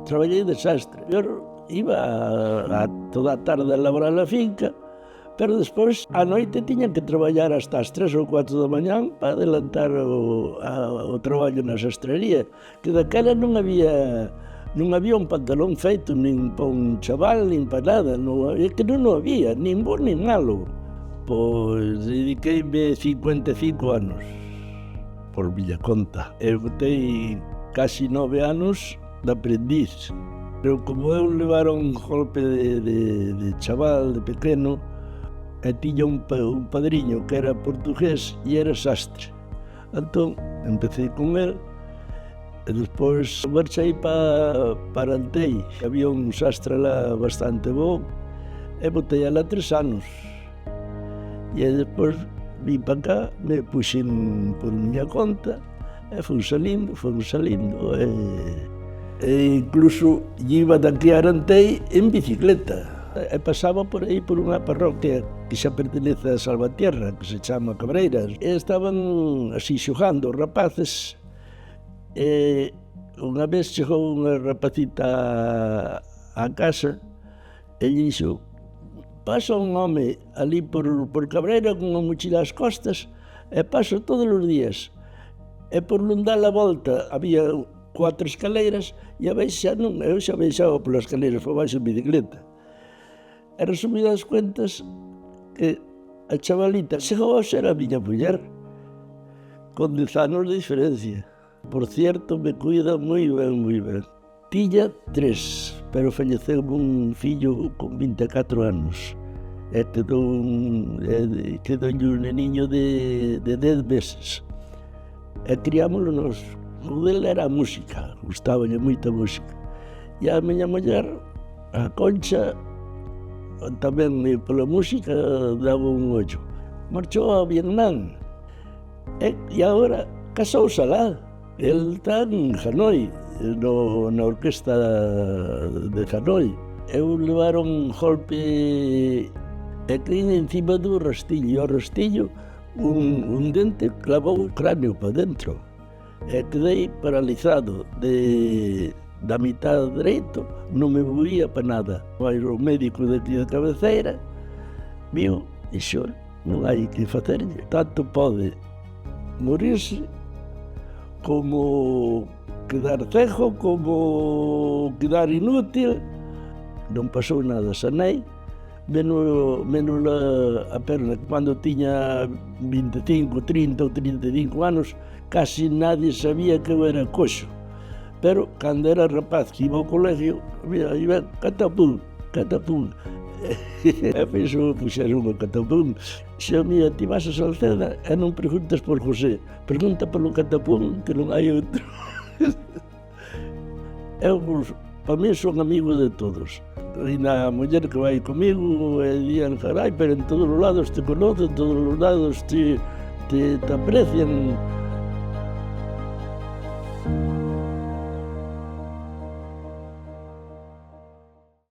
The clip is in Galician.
traballei de sastre. Eu iba toda a tarde a laborar a finca, pero despois á noite tiña que traballar hasta as 3 ou 4 da mañán para adelantar o traballo na sastrería, que daquela non había un pantalón feito nin pa un chaval, nin pa nada, é que non o había, nin bo nin malo. Pois dediqueime 55 anos por miña conta. Eu botei casi 9 anos de aprendiz. Pero como eu levaron un golpe de chaval, de pequeno, e tiña un padriño que era portugués e era sastre. Entón, empecé con el, e despois marchei para Antei. Había un sastre lá bastante bo, e botei alá 3 anos. E despois vim para cá, me puxen por miña conta, e fui salindo, e incluso iba daqui a Arantei en bicicleta. E pasaba por aí por unha parroquia que xa pertenece a Salvatierra, que se chama Cabreiras. E estaban así xogando os rapaces, e unha vez chegou unha rapacita á casa e lle dixo: pasa un home ali por Cabreira con unha mochila ás costas e paso todos os días. E por non dar a volta había 4 escaleiras e a vez xa non, eu xa baixaba polas escaleiras por baixo en bicicleta. E resumidas cuentas, que a chavalita chegou a ser a miña muller, con 10 anos de diferencia. Por cierto, me cuida moi ben, moi ben. Tiña 3, pero falleceu un fillo con 24 anos. E quedou un neniño de 10 meses. E criámoslo nos. O dele era a música, gustaballe moita música. E a miña muller, a Concha, tamén pola música daba un ollo. Marchou a Vietnam e agora casouse lá. El está en Hanoi, na orquesta de Hanoi. Eu levaron un golpe e caí encima do rastillo. E o rastillo, un dente clavou o cráneo para dentro. E quedei paralizado da mitad dereito, non me movía para nada. O médico daqui da cabeceira viu, dixo: non hai que facerlle, tanto pode morirse como quedar cejo, como quedar inútil. Non pasou nada, sanei, menos a perna. Cando tiña 25, 30 ou 35 anos, casi nadie sabía que eu era coxo. Pero, cando era rapaz que iba ao colegio, mira, iba catapum, catapum. E puxeron o catapum. Xa, mira, ti vas a Salceda e non preguntas por José, pregunta polo catapum, que non hai outro. Eu, para mí, son amigo de todos. E na muller que vai comigo, e dían: carai, pero en todos os lados te conocen, en todos os lados te aprecian.